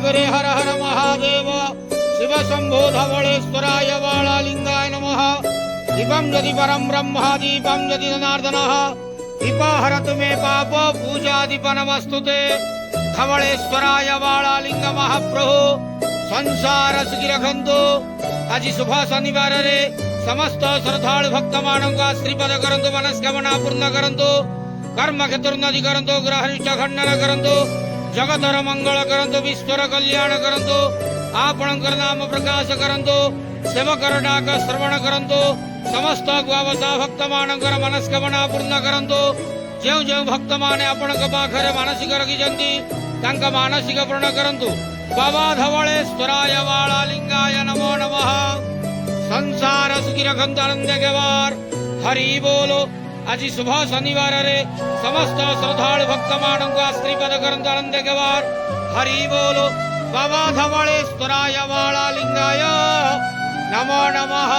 करे हर हर महादेव शिव शंभो धवलेश्वराय वाळालिंगाय नमः। दीपं यदि परं ब्रह्म दीपं यदि जनार्दनः दीपहरतु मे पाप पूजा दीप नमस्तुते। धवलेश्वराय वाळालिंग महाप्रभु संसार सुखी रखंतु। आज शुभ शनिवार रे समस्त श्रद्धालु भक्त मानक श्रीपद करंतु मनस्कामना पूर्ण करंतु कर्म क्षेत्रोन्नति करंतु ग्रहनिष्ठ खंडन करंतु जगतर मंगल करंतु विश्वर कल्याण करंतु आपणकर नाम प्रकाश करंतु सेवकर डाक श्रवण करंतु समस्त ग्वावसा भक्त मानकर मनस्कामना पूर्ण करंतु। जो जो भक्त माने आपणक पाखरे मानसिक रखिजंती तांका मानसिक पूर्ण करंतु। बाबा धवलेश्वराय वाळालिंगाय नमो नमः। संसार सुखी रखंतु आनंद केवार हरि बोलो। आज शुभ शनिवार रे समस्त श्रद्धालु भक्त मानक श्रीपद करंतु आनंद केवार हरि बोलो। बाबा धवलेश्वराय वाळालिंगाय नमो नमः।